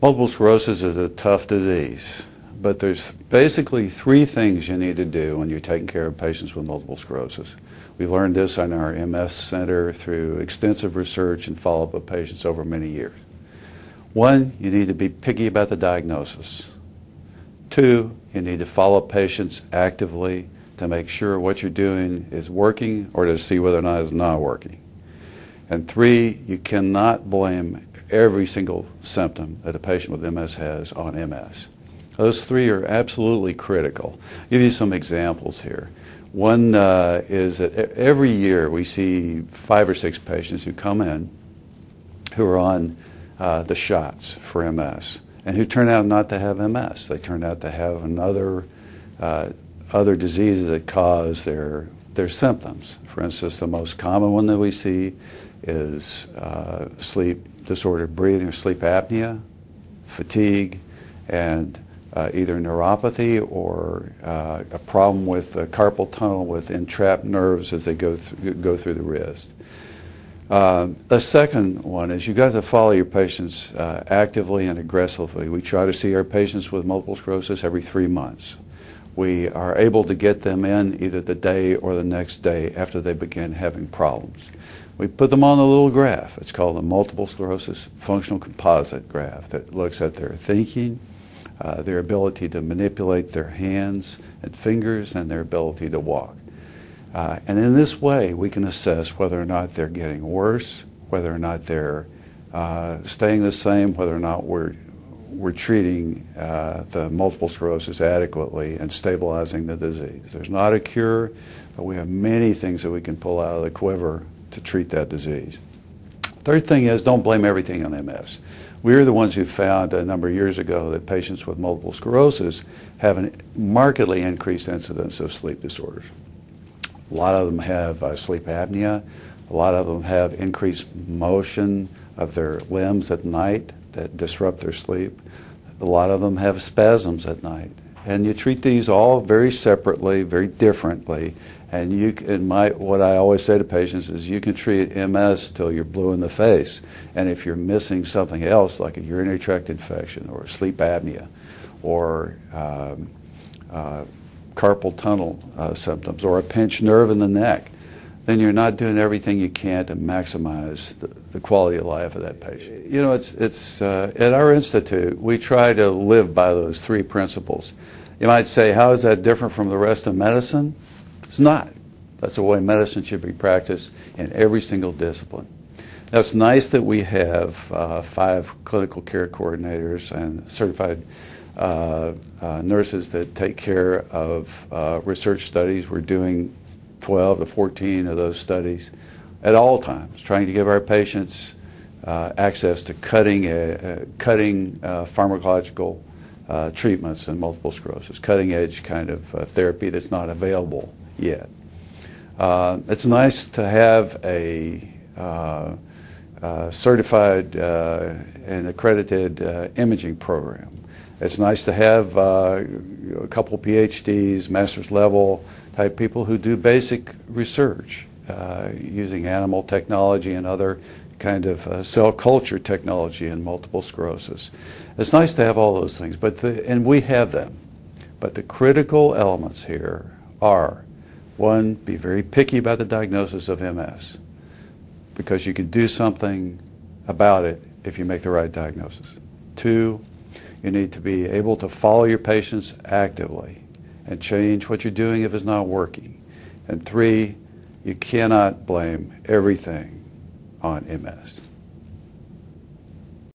Multiple sclerosis is a tough disease, but there's basically three things you need to do when you're taking care of patients with multiple sclerosis. We learned this in our MS Center through extensive research and follow-up of patients over many years. One, you need to be picky about the diagnosis. Two, you need to follow patients actively to make sure what you're doing is working or to see whether or not it's not working. And three, you cannot blame every single symptom that a patient with MS has on MS. Those three are absolutely critical. I'll give you some examples here. One is that every year we see 5 or 6 patients who come in who are on the shots for MS and who turn out not to have MS. They turn out to have other diseases that cause their symptoms. For instance, the most common one that we see is sleep disordered breathing or sleep apnea, fatigue, and either neuropathy or a problem with the carpal tunnel with entrapped nerves as they go through the wrist. The second one is you've got to follow your patients actively and aggressively. We try to see our patients with multiple sclerosis every 3 months. We are able to get them in either the day or the next day after they begin having problems. We put them on a little graph. It's called the Multiple Sclerosis Functional Composite graph that looks at their thinking, their ability to manipulate their hands and fingers, and their ability to walk. And in this way, we can assess whether or not they're getting worse, whether or not they're staying the same, whether or not we're treating the multiple sclerosis adequately and stabilizing the disease. There's not a cure, but we have many things that we can pull out of the quiver to treat that disease. Third thing is don't blame everything on MS. We're the ones who found a number of years ago that patients with multiple sclerosis have a markedly increased incidence of sleep disorders. A lot of them have sleep apnea. A lot of them have increased motion of their limbs at night that disrupt their sleep. A lot of them have spasms at night. And you treat these all very separately, very differently. And what I always say to patients is you can treat MS till you're blue in the face. And if you're missing something else like a urinary tract infection or sleep apnea or carpal tunnel symptoms or a pinched nerve in the neck, then you're not doing everything you can to maximize the quality of life of that patient. You know, it's at our institute, we try to live by those three principles. You might say, how is that different from the rest of medicine? It's not. That's the way medicine should be practiced in every single discipline. Now, it's nice that we have 5 clinical care coordinators and certified nurses that take care of research studies. We're doing 12 to 14 of those studies at all times, trying to give our patients access to cutting pharmacological treatments in multiple sclerosis, cutting-edge kind of therapy that's not available yet. It's nice to have a certified and accredited imaging program. It's nice to have a couple Ph.D.s, master's level type people who do basic research using animal technology and other kind of cell culture technology in multiple sclerosis. It's nice to have all those things, and we have them. But the critical elements here are, one, be very picky about the diagnosis of MS, because you can do something about it if you make the right diagnosis. 2, you need to be able to follow your patients actively and change what you're doing if it's not working. And 3, you cannot blame everything on MS.